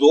2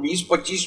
20-25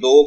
2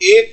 1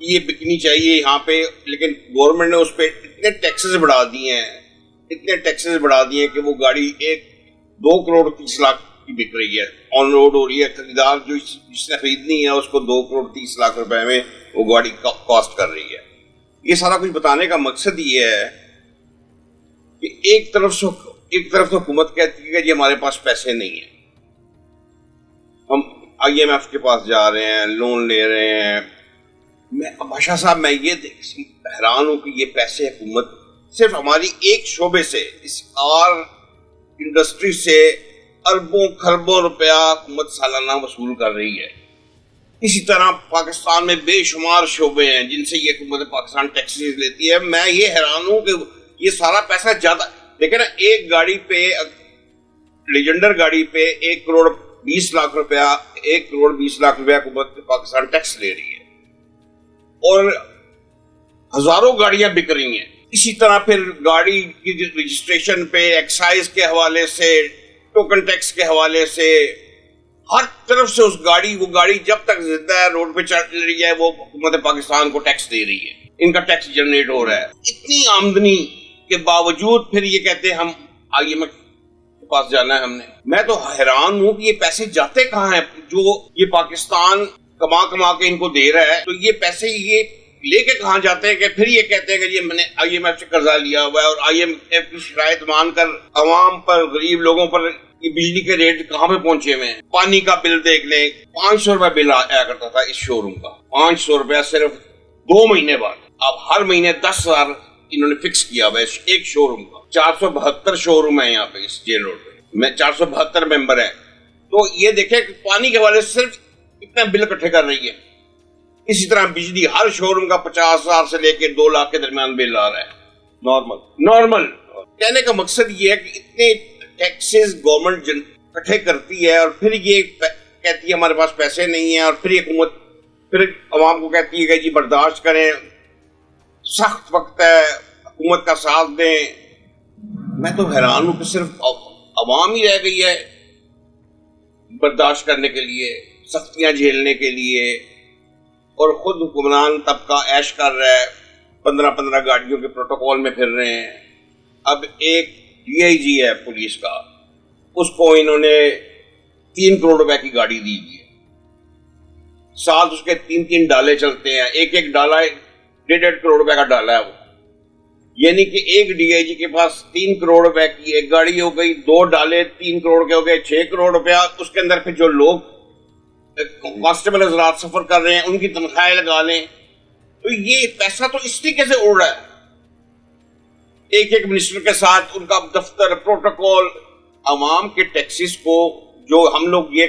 یہ بکنی چاہیے یہاں پہ، لیکن گورنمنٹ نے اس پہ اتنے ٹیکسز بڑھا دیے ہیں کہ وہ گاڑی 2 کروڑ 30 لاکھ کی بک رہی ہے، آن روڈ ہو رہی ہے. خریدار جو جس نے خریدنی ہے اس کو 2 کروڑ 30 لاکھ روپے میں وہ گاڑی کاسٹ کر رہی ہے. یہ سارا کچھ بتانے کا مقصد یہ ہے کہ ایک طرف تو حکومت کہتی ہے کہ جی ہمارے پاس پیسے نہیں ہیں، ہم IMF کے پاس جا رہے ہیں، لون لے رہے ہیں. بادشاہ صاحب میں یہ حیران ہوں کہ یہ پیسے حکومت صرف ہماری ایک شعبے سے، اس کار انڈسٹری سے اربوں خربوں روپیہ حکومت سالانہ وصول کر رہی ہے. اسی طرح پاکستان میں بے شمار شعبے ہیں جن سے یہ حکومت پاکستان ٹیکسز لیتی ہے. میں یہ حیران ہوں کہ یہ سارا پیسہ زیادہ دیکھیں نا، ایک گاڑی پہ، لیجنڈر گاڑی پہ 1 کروڑ 20 لاکھ روپیہ حکومت پاکستان ٹیکس لے رہی ہے اور ہزاروں گاڑیاں بک رہی ہیں. اسی طرح پھر گاڑی کی رجسٹریشن پہ ایکسائز کے حوالے سے، ٹوکن ٹیکس کے حوالے سے، ہر طرف سے وہ گاڑی جب تک زندہ ہے روڈ پہ چل رہی ہے وہ حکومت پاکستان کو ٹیکس دے رہی ہے، ان کا ٹیکس جنریٹ ہو رہا ہے. اتنی آمدنی کے باوجود پھر یہ کہتے ہیں ہم IMF کے پاس جانا ہے ہم نے. میں تو حیران ہوں کہ یہ پیسے جاتے کہاں ہیں جو یہ پاکستان کما کے ان کو دے رہا ہے. تو یہ پیسے یہ لے کے کہاں جاتے ہیں کہ پھر یہ کہتے ہیں کہ یہ میں نے IMF سے قرضہ لیا ہوا ہے، اور IMF کی شرائط مان کر عوام پر، غریب لوگوں پر یہ بجلی کے ریٹ کہاں پہ پہنچے ہوئے ہیں. پانی کا بل دیکھ لیں، 500 روپے بل آیا کرتا تھا اس شو روم کا، 500 روپیہ صرف 2 مہینے بعد. اب ہر مہینے 10,000 انہوں نے فکس کیا ہوا ہے ایک شو روم کا. 472 شو روم ہے یہاں پہ اس جیل روڈ پہ، میں 472 ممبر ہیں. تو یہ دیکھیں کہ پانی کے حوالے سے صرف اتنا بل اکٹھے کر رہی ہے. اسی طرح بجلی ہر شو روم کا 50,000 سے لے کے 2 لاکھ کے درمیان بل آ رہا ہے نارمل. کہنے کا مقصد یہ ہے کہ اتنے ٹیکسز گورنمنٹ اکٹھے کرتی ہے اور پھر یہ کہتی ہے ہمارے پاس پیسے نہیں ہیں، اور پھر حکومت پھر عوام کو کہتی ہے کہ جی برداشت کریں، سخت وقت ہے، حکومت کا ساتھ دیں. میں تو حیران ہوں کہ صرف عوام ہی رہ گئی ہے برداشت کرنے کے لیے، سختیاں جھیلنے کے لیے، اور خود حکمران طبقہ عیش کر رہا ہے، 15 گاڑیوں کے پروٹوکول میں پھر رہے ہیں. اب ایک DIG ہے پولیس کا، اس کو انہوں نے 3 کروڑ روپے کی گاڑی دی ہوئی ہے، ساتھ اس کے 3 ڈالے چلتے ہیں، ایک ڈالا 1.5 کروڑ روپے کا ڈالا ہے وہ. یعنی کہ ایک DIG کے پاس 3 کروڑ روپے کی ایک گاڑی ہو گئی، 2 ڈالے 3 کروڑ کے ہو گئے، 6 کروڑ روپیہ. اس کے اندر پھر جو لوگ کانسٹیبل حضرات سفر کر رہے ہیں ان کی تنخواہیں لگا لیں. تو یہ پیسہ تو اس طریقے سے اڑ رہا ہے، ایک منسٹر کے ساتھ ان کا دفتر، پروٹوکول. عوام کے ٹیکسز کو جو ہم لوگ یہ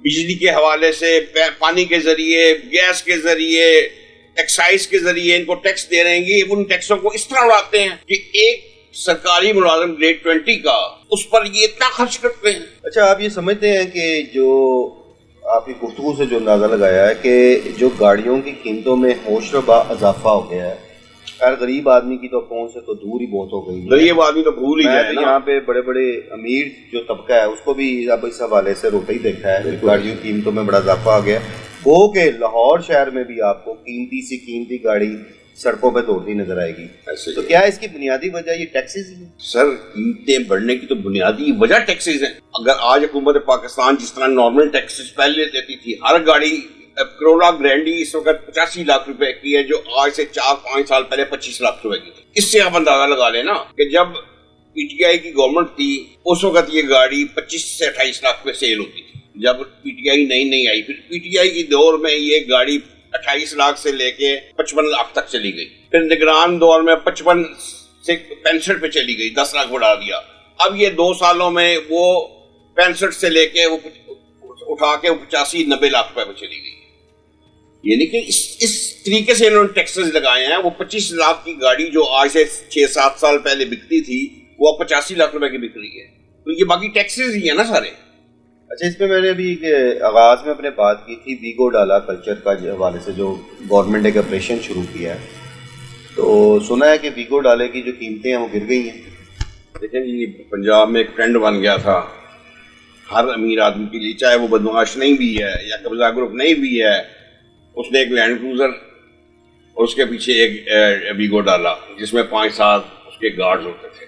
بجلی کے حوالے سے، پانی کے ذریعے، گیس کے ذریعے، ایکسائز کے ذریعے ان کو ٹیکس دے رہے ہیں، یہ ان ٹیکسوں کو اس طرح اڑاتے ہیں کہ ایک سرکاری ملازم گریڈ 20 کا اس پر یہ اتنا خرچ کرتے ہیں. اچھا، آپ یہ سمجھتے ہیں کہ جو آپ کی گفتگو سے جو اندازہ لگایا ہے کہ جو گاڑیوں کی قیمتوں میں ہوش ربا اضافہ ہو گیا ہے، خیر غریب آدمی کی تو پہنچ سے تو دور ہی بہت ہو گئی ہے. غریب آدمی تو بھول ہی جائے نا. یہاں پہ بڑے بڑے امیر جو طبقہ ہے اس کو بھی اب اس حوالے سے روتا ہی دیکھا ہے، گاڑیوں کی قیمتوں میں بڑا اضافہ آ گیا. وہ کہ لاہور شہر میں بھی آپ کو قیمتی سی قیمتی گاڑی سڑکوں پہ دوڑتی نظر آئے گی. تو کیا اس کی بنیادی وجہ یہ ٹیکسز ہیں؟ سر، قیمتیں بڑھنے کی تو بنیادی وجہ ٹیکسز ہیں. اگر آج حکومت پاکستان جس طرح نارمل ٹیکسز پہلے دیتی تھی، ہر گاڑی کرولا گرینڈی اس وقت 85 لاکھ روپے کی ہے، جو آج سے 4-5 سال پہلے 25 لاکھ روپے کی تھی. اس سے آپ اندازہ لگا لیں نا کہ جب PTI کی گورنمنٹ تھی اس وقت یہ گاڑی 25 سے 28 لاکھ میں سیل ہوتی تھی. جب PTI نہیں آئی، پھر PTI کی دور میں یہ گاڑی 28 لاکھ سے لے کے 55 لاکھ تک چلی گئی. پھر نگران دور میں 55 سے 65 پہ چلی گئی، 10 لاکھ بڑھا دیا. اب یہ 2 سالوں میں وہ 65 سے لے کے وہ اٹھا کے 85-90 لاکھ روپے پہ چلی گئی. یعنی کہ اس طریقے سے انہوں نے ٹیکسز لگائے ہیں. وہ 25 لاکھ کی گاڑی جو آج سے 6-7 سال پہلے بکتی تھی وہ اب 85 لاکھ روپے کی بک رہی ہے. تو یہ باقی ٹیکسز ہی ہیں نا سارے. اچھا، اس میں میں نے ابھی آغاز میں اپنے بات کی تھی ویگو ڈالا کلچر کا حوالے سے، جو گورنمنٹ ایک آپریشن شروع کیا ہے، تو سنا ہے کہ ویگو ڈالے کی جو قیمتیں ہیں وہ گر گئی ہیں. دیکھیں جی، پنجاب میں ایک ٹرینڈ بن گیا تھا ہر امیر آدمی کے لیے، چاہے وہ بدمعاش نہیں بھی ہے یا قبضہ گروپ نہیں بھی ہے، اس نے ایک لینڈ کروزر اور اس کے پیچھے ایک ویگو ڈالا جس میں 5-7 اس کے گارڈز ہوتے تھے.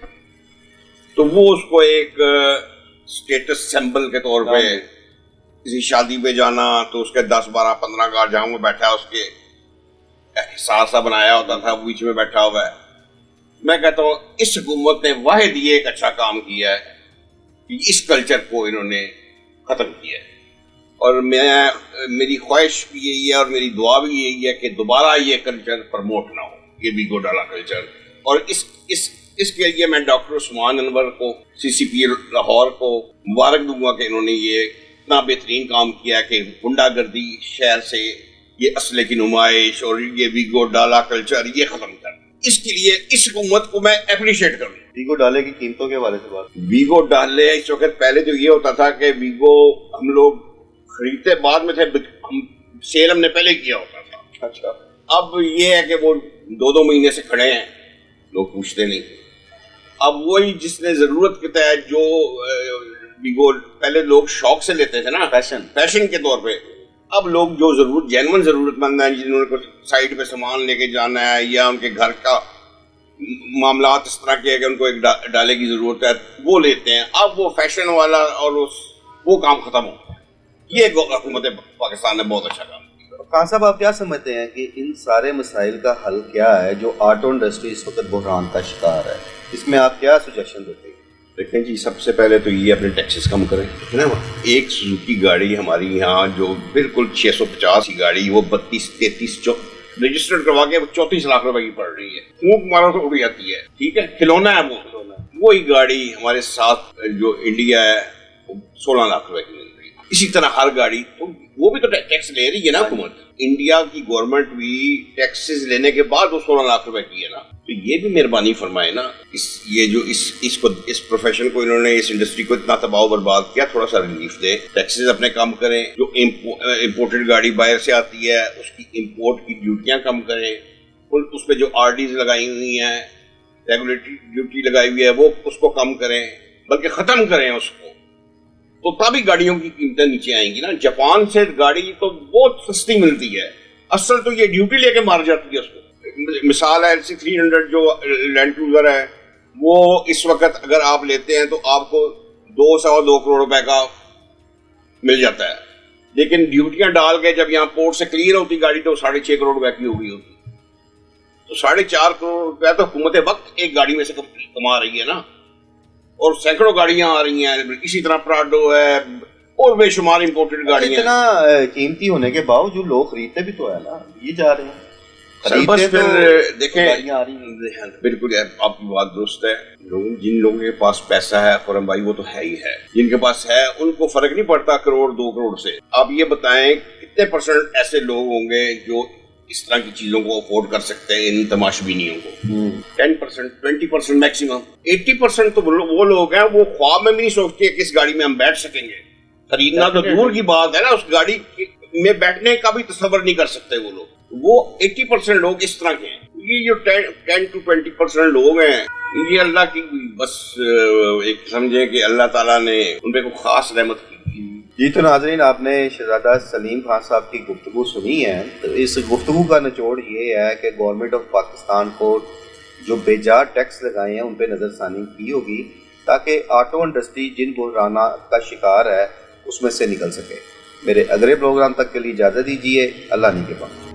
تو وہ اس کو ایک اسٹیٹس سمبل کے طور پہ کسی شادی پہ جانا تو اس کے 10-12-15 گارڈ جہاں وہ بیٹھا اس کے احساس سا بنایا ہوتا تھا, بیچ میں بیٹھا ہوا ہے. میں کہتا ہوں اس حکومت نے واحد یہ ایک اچھا کام کیا ہے کہ اس کلچر کو انہوں نے ختم کیا ہے. اور میری خواہش بھی یہی ہے اور میری دعا بھی یہی ہے کہ دوبارہ یہ کلچر پروموٹ نہ ہو, یہ ویگو ڈالا کلچر. اور اس کے لیے میں ڈاکٹر عثمان انور کو, CCP لاہور کو مبارک دوں گا کہ انہوں نے یہ اتنا بہترین کام کیا کہ غنڈہ گردی شہر سے یہ اسلحے کی نمائش اور یہ ویگو ڈالا کلچر یہ ختم کر. اس کے لیے اس حکومت کو میں اپریشیٹ کروں. ویگو ڈالے کی قیمتوں کے حوالے سے بات. ویگو ڈالے اس وقت پہلے تو یہ ہوتا تھا کہ ویگو ہم لوگ خریدتے بعد میں تھے, سیل ہم نے پہلے کیا ہوتا تھا. اچھا. اب یہ ہے کہ وہ 2 مہینے سے کھڑے ہیں, لوگ پوچھتے نہیں. اب وہی جس نے ضرورت کے تحت جو ویگو پہلے لوگ شوق سے لیتے تھے نا, فیشن کے طور پہ, اب لوگ جو جینون ضرورت مند ہیں جنہوں نے سائٹ پہ سامان لے کے جانا ہے یا ان کے گھر کا معاملات اس طرح کے ہے کہ ان کو ایک ڈالے کی ضرورت ہے, وہ لیتے ہیں. اب وہ فیشن والا اور وہ کام ختم ہو گیا. یہ حکومت پاکستان نے بہت اچھا کام کیا. خان صاحب آپ کیا سمجھتے ہیں کہ ان سارے مسائل کا حل کیا ہے جو آٹو انڈسٹری اس وقت بحران کا شکار ہے؟ اس میں آپ کیا سجیشن دیتے ہیں؟ دیکھیں جی, سب سے پہلے تو یہ اپنے ٹیکسز کم کریں. ایک سوزوکی گاڑی ہماری یہاں جو بالکل 650 کی گاڑی وہ 32-33 رجسٹرڈ کروا کے 34 لاکھ روپے کی پڑ رہی ہے. اونٹ مارو تو اڑ جاتی ہے, ٹھیک ہے, کھلونا ہے وہ. وہی گاڑی ہمارے ساتھ جو انڈیا ہے 16 لاکھ روپے کی مل رہی ہے. اسی طرح ہر گاڑی, تو وہ بھی تو ٹیکس لے رہی ہے نا حکومت. انڈیا کی گورنمنٹ بھی ٹیکسز لینے کے بعد وہ 16 لاکھ روپے کی ہے نا. تو یہ بھی مہربانی فرمائے نا, یہ جو اس پروفیشن کو انہوں نے, اس انڈسٹری کو اتنا تباہ و برباد کیا, تھوڑا سا ریلیف دے. ٹیکسز اپنے کم کریں. جو امپورٹڈ گاڑی باہر سے آتی ہے اس کی امپورٹ کی ڈیوٹیاں کم کریں. اس پہ جو RDs لگائی ہوئی ہیں, ریگولیٹری ڈیوٹی لگائی ہوئی ہے, وہ اس کو کم کریں, بلکہ ختم کریں اس کو. تو تبھی گاڑیوں کی قیمتیں نیچے آئیں گی نا. جاپان سے گاڑی تو بہت سستی ملتی ہے, اصل تو یہ ڈیوٹی لے کے مار جاتی ہے اس کو. مثال ہے LC300 جو لینڈ کروزر ہے, وہ اس وقت اگر آپ لیتے ہیں تو آپ کو 202 کروڑ روپے کا مل جاتا ہے, لیکن ڈیوٹیاں ڈال کے جب یہاں پورٹ سے کلیئر ہوتی گاڑی تو 6.5 کروڑ روپے کی ہو گئی ہوتی. تو 4.5 کروڑ روپے تو حکومت وقت ایک گاڑی میں سے کما رہی ہے نا, اور سینکڑوں گاڑیاں آ رہی ہیں. اسی طرح پراڈو ہے اور بے شمار امپورٹڈ گاڑیاں. اتنا قیمتی ہونے کے باوجود لوگ خریدتے بھی تو ہے نا, یہ جا رہے ہیں. بس پھر دیکھیں, بالکل آپ کی بات درست ہے. جن لوگوں کے پاس پیسہ ہے خرم بھائی, وہ تو ہے ہی ہے. جن کے پاس ہے ان کو فرق نہیں پڑتا کروڑ 2 کروڑ سے. آپ یہ بتائیں کتنے % ایسے لوگ ہوں گے جو اس طرح کی چیزوں کو افورڈ کر سکتے ہیں ان تماشبینیوں کو؟ 10%, 20% میکسیمم. 80% تو وہ لوگ ہیں وہ خواب میں بھی نہیں سوچتے کہ اس گاڑی میں ہم بیٹھ سکیں گے. خریدنا تو دور کی بات ہے نا, اس گاڑی میں بیٹھنے کا بھی تصور نہیں کر سکتے وہ لوگ. وہ 80% لوگ اس طرح کے ہیں. یہ جو 10 to 20% لوگ ہیں, یہ اللہ کی بس ایک سمجھے کہ اللہ تعالیٰ نے ان پہ کوئی خاص رحمت کی. جی تو ناظرین, آپ نے شہزادہ سلیم خان صاحب کی گفتگو سنی ہے. تو اس گفتگو کا نچوڑ یہ ہے کہ گورنمنٹ آف پاکستان کو جو بے جا ٹیکس لگائے ہیں ان پہ نظر ثانی کی ہوگی تاکہ آٹو انڈسٹری جن بحرانات کا شکار ہے اس میں سے نکل سکے. میرے اگلے پروگرام تک کے لیے اجازت دیجیے. اللہ نے کے پاس.